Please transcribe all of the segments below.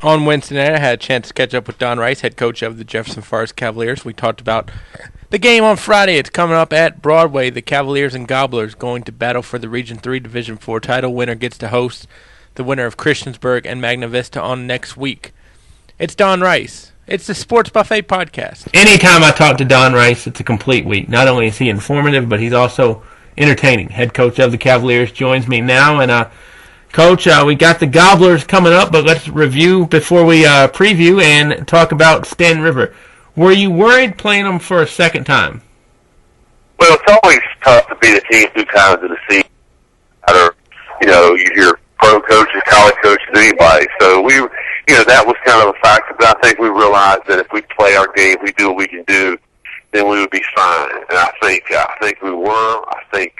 On Wednesday night, I had a chance to catch up with Don Rice, head coach of the Jefferson Forest Cavaliers. We talked about the game on Friday. It's coming up at Broadway. The Cavaliers and Gobblers going to battle for the Region 3 Division 4 title. Winner gets to host the winner of Christiansburg and Magna Vista on next week. It's Don Rice. It's the Sports Buffet Podcast. Anytime I talk to Don Rice, it's a complete week. Not only is he informative, but he's also entertaining. Head coach of the Cavaliers joins me now, and Coach, we got the Gobblers coming up, but let's review before we preview and talk about Staunton River. Were you worried playing them for a second time? Well, it's always tough to beat a team 2 times in a season. You hear pro coaches, college coaches, anybody. So that was kind of a factor. But I think we realized that if we play our game, we do what we can do, then we would be fine. And I think we were. I think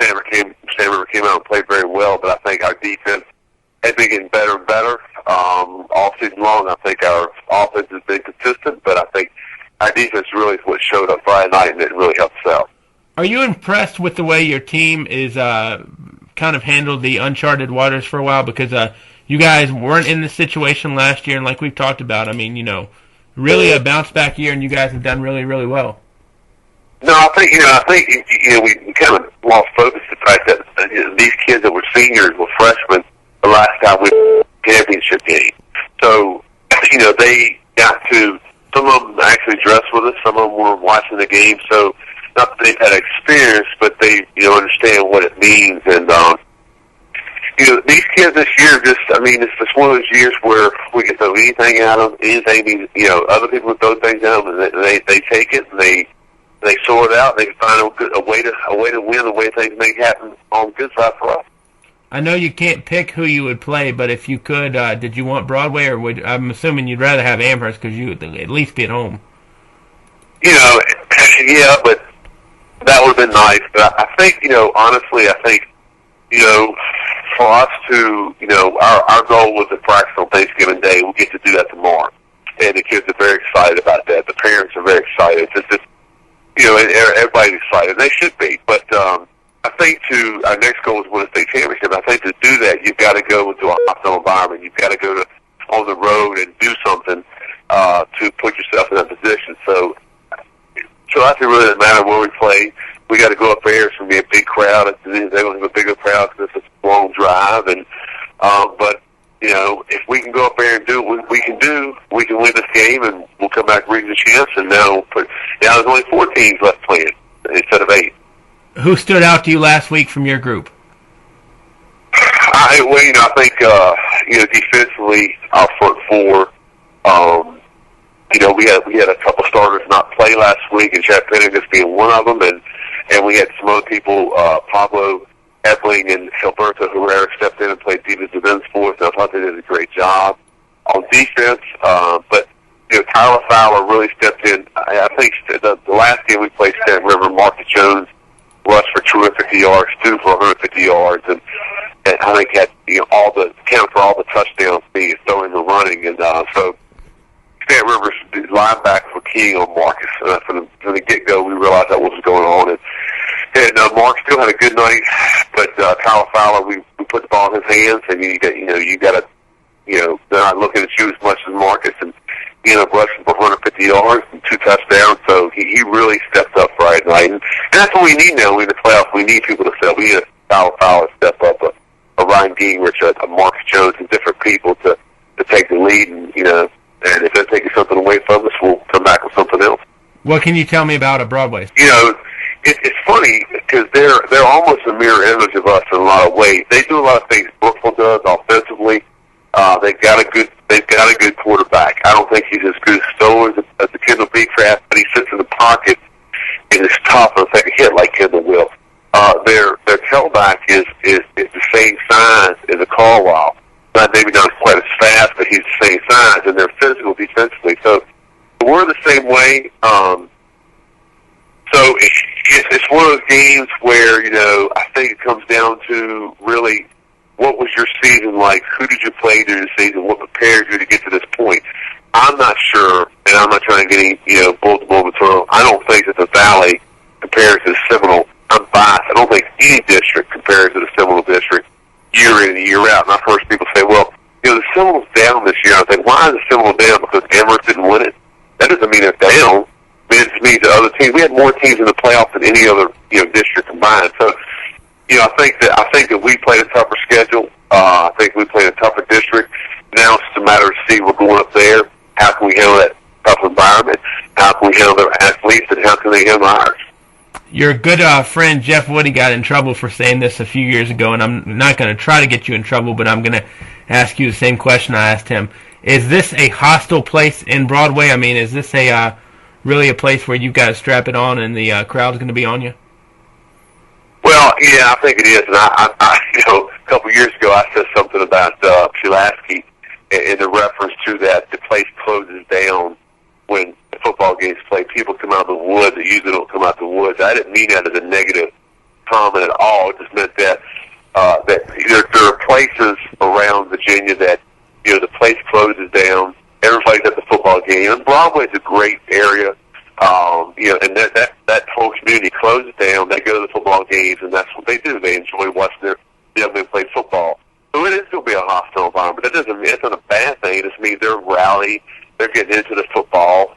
Staunton River came out and played very well, but I think our defense has been getting better and better all season long. I think our offense has been consistent, but I think our defense really is what showed up Friday night, and it really helped us out. Are you impressed with the way your team is kind of handled the uncharted waters for a while? Because you guys weren't in this situation last year, and like we've talked about, really a bounce-back year, and you guys have done really, really well. No, I think we kind of lost focus the fact that these kids that were seniors were freshmen the last time we won the championship game. So, they got to, some of them actually dressed with us, some of them were watching the game. So, not that they've had experience, but they, understand what it means. And, these kids this year it's just one of those years where we can throw anything at them, other people would throw things at them, and they take it and they sort it out. They find a way to win, the way things make happen on the good side for us. I know you can't pick who you would play, but if you could, did you want Broadway, or I'm assuming you'd rather have Amherst because you would at least be at home? Yeah, but that would have been nice. But I think, honestly, for us to, our goal was to practice on Thanksgiving Day. We'll get to do that tomorrow, and the kids are very excited about that. The parents are very excited. It's just everybody's excited. They should be. But I think our next goal is win a state championship. I think to do that, you've got to go into a hostile environment. You've got to go on the road and do something to put yourself in that position. So I think it really doesn't matter where we play. We got to go up there. It's going to be a big crowd. They're going to have a bigger crowd because it's a long drive. And but if we can go up there and do what we can do, we can win this game, and we'll come back with a chance. And now there's only 4 teams left playing instead of 8. Who stood out to you last week from your group? I think defensively, our front 4. We had a couple starters not play last week, and Chad Penningus being one of them, and we had some other people, Pablo Ebling and Gilberto Herrera stepped in and played defensive ends for us, and I thought they did a great job on defense. But Tyler Fowler really stepped in. I think the last game we played Staunton River, Marcus Jones rushed for 250 yards, Stu for 150 yards, and I think had count for all the touchdowns being throwing and running, and so Staunton River's linebackers were keying on Marcus. From the get-go, we realized that was going on, and Mark still had a good night, but Tyler Fowler, we put the ball in his hands, and you got to, they're not looking at you as much as Marcus, and he ended up rushing for 150 yards and 2 touchdowns, so he really stepped up Friday night, and that's what we need now. In the playoffs, we need people to step. We need a Tyler Fowler step up, a Ryan Gingrich, a Marcus Jones, and different people to take the lead, and if they're taking something away from us, we'll come back with something else. What can you tell me about a Broadway? It's funny because they're almost a mirror image of us in a lot of ways. They do a lot of things Brookville does offensively. They've got a good quarterback. I don't think he's as good as Stowe as the Kendall Beecraft, but he sits in the pocket and is tough and take a hit like Kendall will. Their tailback is the same size as a Carlisle. Maybe not quite as fast, but he's the same size, and they're physical defensively. So we're the same way. So it's one of those games where, I think it comes down to really what was your season like? Who did you play during the season? What prepared you to get to this point? I'm not sure, and I'm not trying to get any, bull material. I don't think that the Valley compares to the Seminole. I'm biased. I don't think any district compares to the Seminole district year in and year out. And I've heard people say, well, the Seminoles down down this year. I think, why is it still down? Because Amherst didn't win it. That doesn't mean they're down. It just means the other teams. We had more teams in the playoffs than any other district combined. So I think that we played a tougher schedule. I think we played a tougher district. Now it's just a matter of see we're going up there. How can we handle that tough environment? How can we handle their athletes, and how can they handle ours? Your good friend Jeff Woody got in trouble for saying this a few years ago, and I'm not going to try to get you in trouble, but I'm going to ask you the same question I asked him. Is this a hostile place in Broadway? I mean, is this really a place where you've got to strap it on and the crowd's going to be on you? Well, yeah, I think it is. And I a couple of years ago, I said something about Pulaski in the reference to that the place closes down when the football games play. People come out of the woods that usually don't come out the woods. I didn't mean that as a negative comment at all. It just meant that there are places around Virginia that the place closes down. Everybody's at the football game. And Broadway is a great area. And that whole community closes down. They go to the football games, and that's what they do. They enjoy watching their young men play football. So it is going to be a hostile environment. That doesn't mean it's not a bad thing. It just means they're rally. They're getting into the football.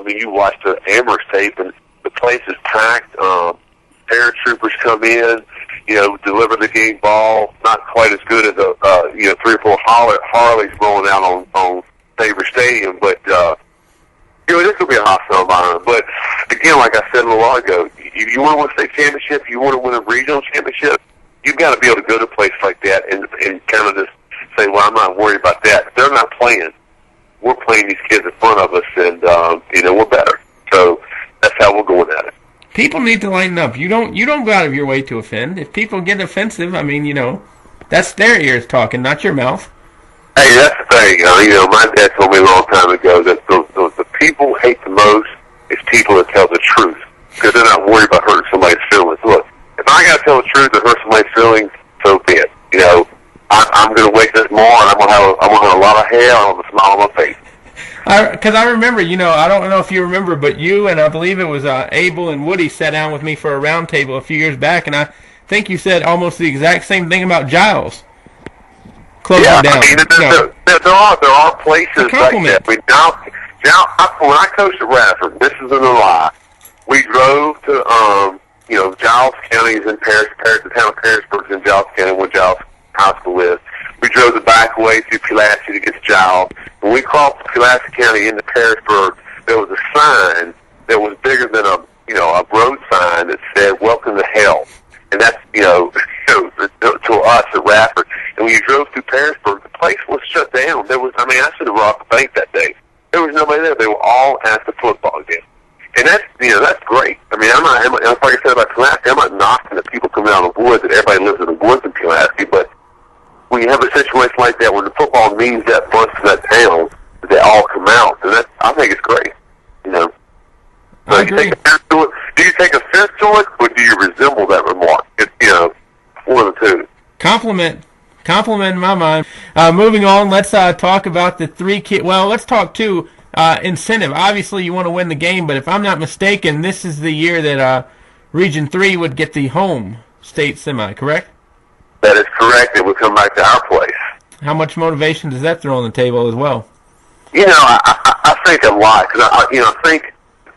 You watch the Amherst tape, and the place is packed. Paratroopers come in, deliver the game ball. Not quite as good as 3 or 4 Harleys rolling out on Tabor Stadium, but this will be a hostile environment. But again, like I said a little while ago, if you want to win a state championship, you want to win a regional championship, you've got to be able to go to a place like that and kind of just say, well, I'm not worried about that. If they're not playing, we're playing these kids in front of us, and we're better. So that's how we're going at it. People need to lighten up. You don't go out of your way to offend. If people get offensive, I mean, that's their ears talking, not your mouth. Hey, that's the thing. My dad told me a long time ago that the people hate the most is people that tell the truth, because they're not worried about hurting somebody's feelings. Look, if I got to tell the truth and hurt somebody's feelings, so be it. I'm going to wake this morning, and I'm going to have a lot of hair, and I'll have a smile on my face. Because I remember, I don't know if you remember, but you and I believe it was Abel and Woody sat down with me for a round table a few years back, and I think you said almost the exact same thing about Giles. Closing down. I mean, there are places like that. I mean, when I coached at Radford, this isn't a lie. We drove to, Giles County is in Paris, the town of Parisburg is in Giles County, where Giles High School is. We drove the back way through Pulaski to get to Giles. When we crossed Pulaski County into Parisburg, there was a sign that was bigger than a road sign that said, "Welcome to Hell." And that's, to us at Radford. And when you drove through Parisburg, the place was shut down. I should have robbed the bank that day. There was nobody there. They were all at the football game. And that's great. I mean, like I said about Pulaski, I'm not knocking the people coming out of the woods, that everybody lives in the woods in Pulaski, but when you have a situation like that, when the football means that much to that town, they all come out, and I think it's great. I agree. Do you take offense to it, or do you resemble that remark? It's, one of the two. Compliment in my mind. Moving on, let's talk about the 3 kids. Well, let's talk too incentive. Obviously, you want to win the game, but if I'm not mistaken, this is the year that Region 3 would get the home state semi, correct? That is correct. It would come back to our place. How much motivation does that throw on the table as well? I think a lot, because I think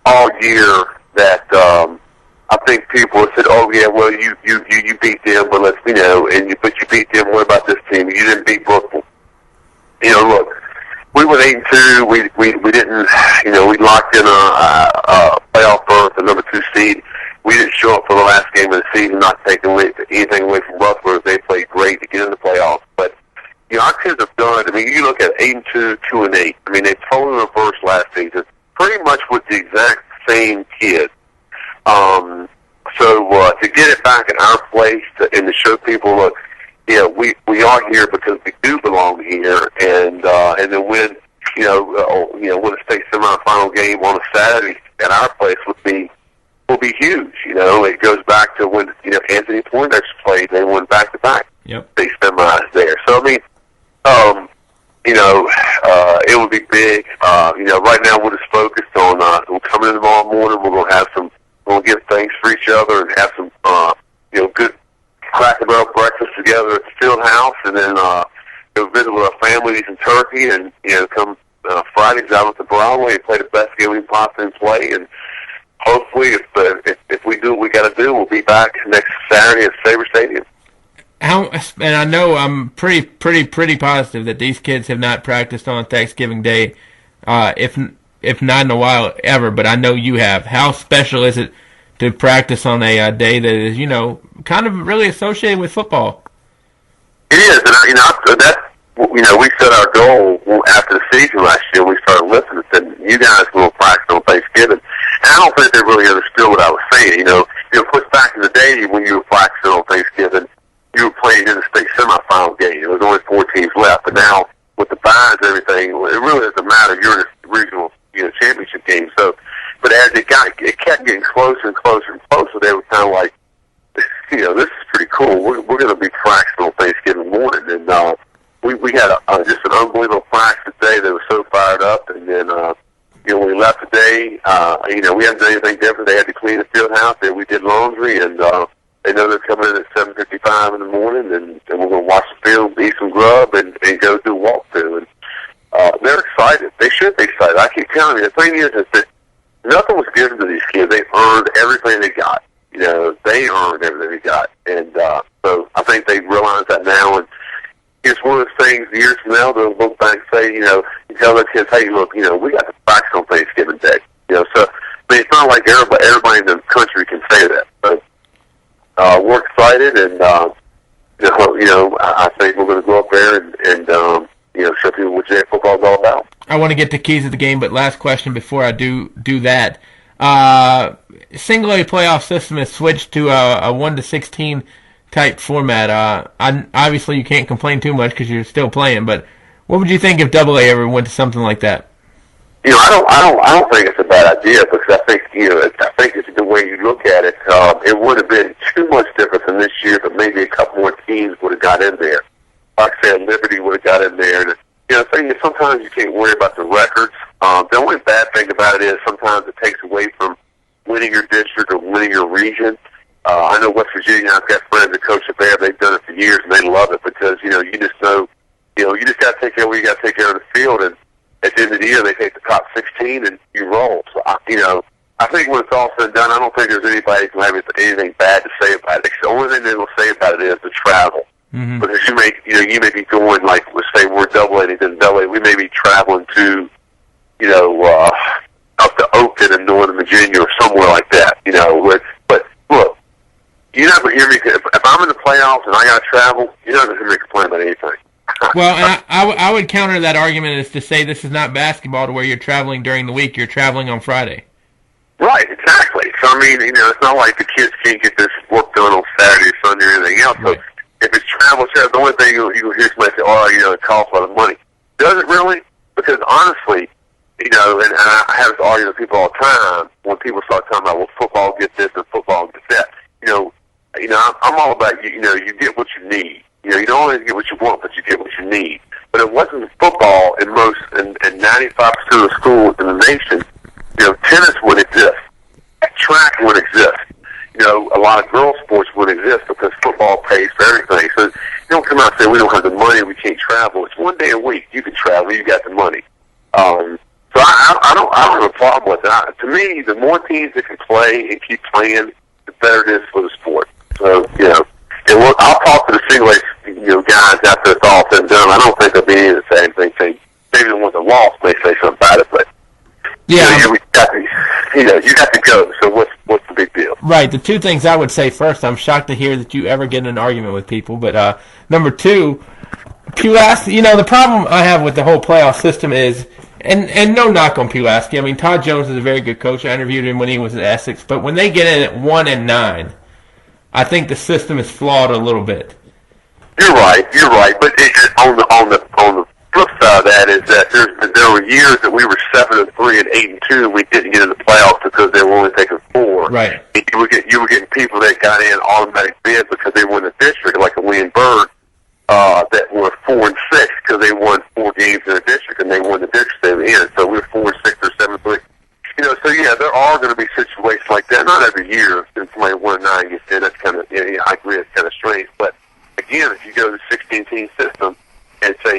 all year that I think people have said, "Oh yeah, well you beat them, but let's but you beat them. What about this team? You didn't beat Brooklyn." Look, we went 8-2. We didn't. We locked in a playoff berth, a number 2 seed. We didn't show up for the last game of the season, not taking anything away from Rutherford. They played great to get in the playoffs, but our kids have done. I mean, you look at 8-2, 2-8. I mean, they totally reversed last season, pretty much with the exact same kids. So to get it back in our place and to show people, look, we are here because we do belong here, and then win a state semifinal game on a Saturday at our place will be huge. It goes back to when Anthony Poindexter played. They won back-to-back state semis there. So I mean, it would be big. Right now we're just focused on we're coming in tomorrow morning. We're gonna give thanks for each other and have some good Cracker Barrel breakfast together at the field house, and then go visit with our families in Turkey, and come Fridays out at the Broadway and play the best game we possibly can play. And hopefully, if we do what we got to do, we'll be back next Saturday at Sabre Stadium. And I know I'm pretty positive that these kids have not practiced on Thanksgiving Day, if not in a while ever. But I know you have. How special is it to practice on a day that is, kind of really associated with football? It is, and we set our goal after the season last year. We started listening and said, "You guys will practice on Thanksgiving." And I don't think they really understood what I was saying. Push back in the day when you were practicing on Thanksgiving, you were playing in the state semifinal game. There was only 4 teams left, but now with the buys and everything, it really doesn't matter. You're in a regional, championship game. So, but as it kept getting closer and closer and closer, they were kind of like, this is pretty cool. We're going to be practicing on Thanksgiving morning, and we had just an unbelievable practice today. They were so fired up, and then when we left today, we haven't done anything different. They had to clean the field house. We did laundry, and they know they're coming in at 7:55 in the morning, and we're going to watch the field, eat some grub, and go do a walkthrough. And they're excited. They should be excited. I keep telling you, the thing is that nothing was given to these kids. They earned everything they got. They earned everything they got. And so I think they realize that now. And it's one of those things, years from now, they'll look back and say, you tell their kids, hey, look, we got to practice on Thanksgiving Day. So, it's not like everybody in the country can say that. But we're excited, and, I think we're going to go up there and show people what JAG football is all about. I want to get to keys of the game, but last question before I do that. Single A playoff system has switched to a 1-16 type format. Obviously, you can't complain too much because you're still playing. But what would you think if Double A ever went to something like that? I don't think it's a bad idea, because I think it's the way you look at it. It would have been too much different than this year, but maybe a couple more teams would have got in there. Like I said, Liberty would have got in there. And, the thing is, sometimes you can't worry about the records. The only bad thing about it is sometimes it takes away from winning your district or winning your region. I know West Virginia, I've got friends that coach up there. They've done it for years, and they love it because, you just know, you just got to take care of what you got to take care of the field. And at the end of the year, they take the top 16 and you roll. So, I think when it's all said and done, I don't think there's anybody who can have anything bad to say about it. The only thing they will say about it is the travel. Mm-hmm. Because you may be going, like, let's say we're Double A and then Double A, we may be traveling to, up to Oakton in Northern Virginia or somewhere like that, But look, you never hear me, if I'm in the playoffs and I got to travel, you're not going to hear me complain about anything. Well, and I would counter that argument as to say this is not basketball to where you're traveling during the week, you're traveling on Friday. Right, exactly. So, it's not like the kids can't get this work done on Saturday or Sunday or anything else. Right. So if it's travel, the only thing you hear somebody say, it costs a lot of money. Does it really? Because honestly, and I have this argument with people all the time when people start talking about, well, football gets this and football gets that. I'm all about, you get what you need. You don't always get what you want, but you get what you need. But it wasn't football in 95% of the schools in the nation. Tennis would exist. Track would exist. A lot of girls' sports would exist because football pays for everything. So you don't come out and say, we don't have the money, we can't travel. It's one day a week. You can travel. You got the money. So I don't have a problem with it. To me, the more teams that can play and keep playing, the better it is for the sport. So, and I'll talk to the single A, guys after it's all said and done. I don't think they'll be any of the same thing. Maybe the ones that lost may say something about it, but yeah, you got to go. So what's the big deal? Right. The two things I would say: first, I'm shocked to hear that you ever get in an argument with people. But number two, Pulaski. The problem I have with the whole playoff system is, and no knock on Pulaski. Todd Jones is a very good coach. I interviewed him when he was at Essex. But when they get in at 1-9, I think the system is flawed a little bit. You're right. But on the flip side of that is that there were years that we were 7-3 and 8-2, and we didn't get in the playoffs because they were only taking 4. Right. And you were getting people that got in automatic bid because they won the district, like a William Byrd, that were 4-6 because they won 4 games in the district, and they won the district they were in. So we were 4-6 or 7-3. So yeah, there are going to be situations like that. Not every year, since somebody 1-9 gets in. That's kind of, I agree, it's kind of strange. But again, if you go to the 16-team system and say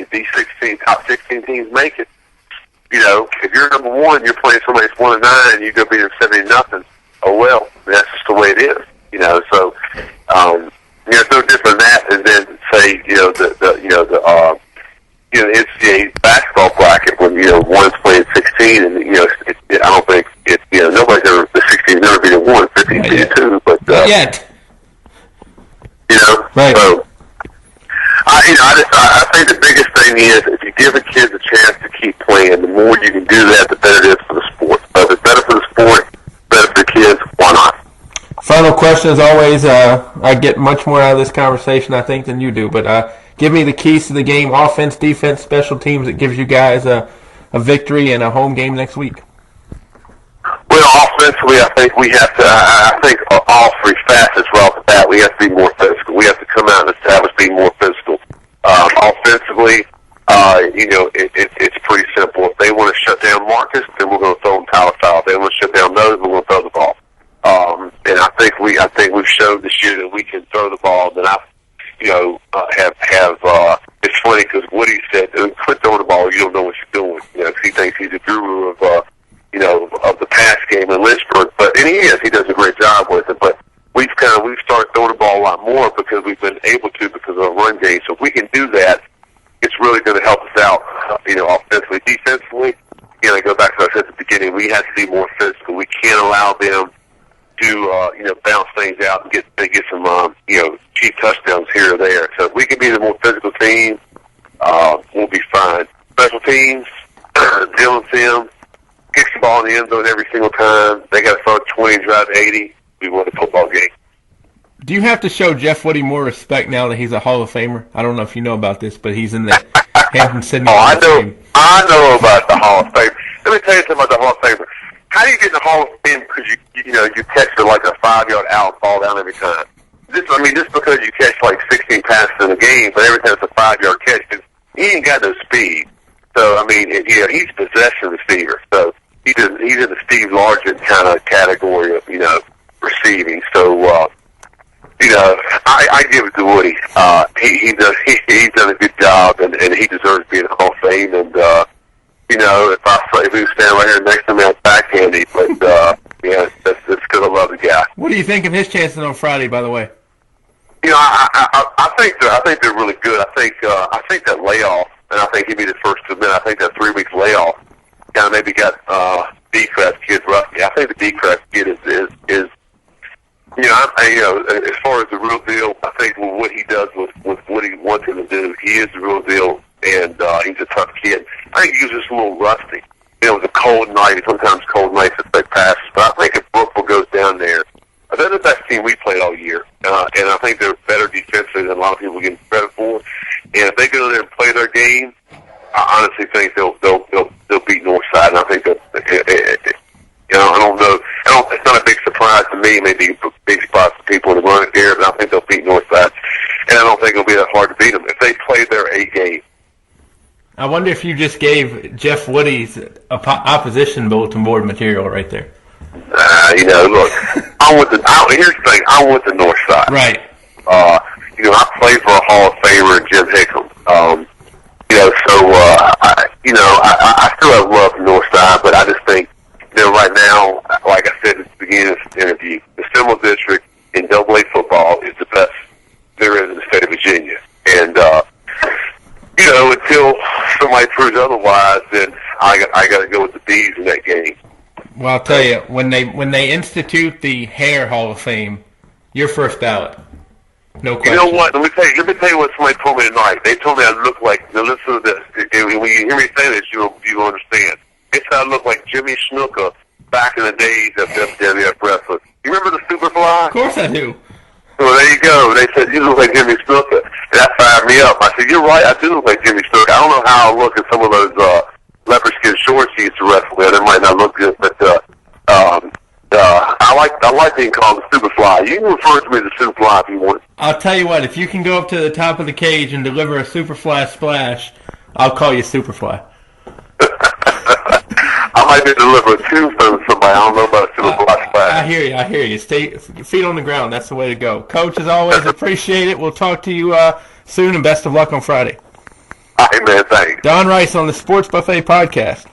if you're number one, you're playing somebody that's 1-9, and you go beat them 70-0. Oh well, that's just the way it is. So it's no different than that, and then say the NCAA basketball bracket when one's playing 16, and I don't think nobody's ever the 16 never beaten 1, 15 beaten 2, but not yet. Right. So I think the biggest thing is if you give the kids a chance to keep playing, the more you can do that, the better it is for the sport. So if it's better for the sport, better for the kids, why not? Final question, as always. I get much more out of this conversation, I think, than you do. But give me the keys to the game: offense, defense, special teams. That gives you guys a victory and a home game next week. Well, offensively, I think we have to. I think all three facets right off the bat, we have to be more physical. We have to come out and establish being more physical. Offensively, it's pretty simple. If they want to shut down Marcus, then we're going to throw them power foul. If they want to shut down those, we're going to throw the ball. And I think we've shown this year that we can throw the ball. That it's funny because Woody said, "Quit throwing the ball. You don't know what you're doing." Because he thinks he's a guru of the pass game in Lynchburg, and he is. He does a great job with it. But we've started throwing the ball a lot more because we've been able to because of our run game. So if we can do that, it's really going to help us out. Offensively, defensively. I go back to what I said at the beginning. We have to be more physical. We can't allow them to bounce things out and get some cheap touchdowns here or there. So if we can be the more physical team, we'll be fine. Special teams, Dylan Sims kicks the ball in the end zone every single time. They got to throw 20 and drive 80. We won the football game. Do you have to show Jeff Woody more respect now that he's a Hall of Famer? I don't know if you know about this, but he's in the Hampton-Sydney Hall of Fame. I know about the Hall of Fame. Let me tell you something about the Hall of Famer. How do you get in the Hall of Fame? Because you catch it like a 5-yard out, fall down every time. Just because you catch like 16 passes in a game, but every time it's a 5-yard catch, he ain't got no speed. So he's a possession receiver. So he's in the Steve Largent kind of category of receiving. So I give it to Woody. He's done a good job, and he deserves to be in the Hall of Fame. And if he was standing right here next to me, I'd backhand him. But that's because I love the guy. What do you think of his chances on Friday? By the way, I think they're really good. I think that layoff, and I think he'd be the first to admit. I think that 3 weeks layoff kind of maybe got D-Craft kid rusty. I think the D-Craft kid is as far as the real deal, I think what he does with what he wants him to do, he is the real deal, and he's a tough kid. I think he was just a little rusty. It was a cold night. Sometimes cold nights affect passes, but I think if Brookville goes down there, they're the best team we played all year, and I think they're better defensively than a lot of people give credit for. And if they go there and play their game, I honestly think they'll beat Northside. And I think that I don't know. It's not a big surprise to me. Maybe a big surprise to people in the run here, but I think they'll beat Northside. And I don't think it'll be that hard to beat them if they play their A game. I wonder if you just gave Jeff Woody's opposition bulletin board material right there. Look, here's the thing. I want the North Side. Right. I played for a Hall of Famer, Jim Hickam. I still have love for North Side, but I just think, right now, like I said at the beginning of this interview, the Seminole District in AA football is the best there is in the state of Virginia. And, until somebody proves otherwise, then I got to go with the Bees in that game. Well, I'll tell you, when they institute the Hair Hall of Fame, your first ballot. No question. You know what? Let me tell you what somebody told me tonight. They told me I look like, now listen to this. When you hear me say this, you'll understand. They said I look like Jimmy Snuka back in the days of WWF wrestling. You remember the Superfly? Of course I do. Well, there you go. They said, you look like Jimmy Snuka. That fired me up. I said, you're right, I do look like Jimmy Snuka. I don't know how I look in some of those leopard skin shorts he used to wrestle in. It might not look good, but I like being called the Superfly. You can refer to me as the Superfly if you want. I'll tell you what, if you can go up to the top of the cage and deliver a Superfly splash, I'll call you Superfly. I might be delivering a tombstone to somebody. I don't know about a Superfly splash. I hear you. Stay feet on the ground. That's the way to go. Coach, as always, appreciate it. We'll talk to you soon, and best of luck on Friday. All right, man. Thanks. Don Rice on the Sports Buffet Podcast.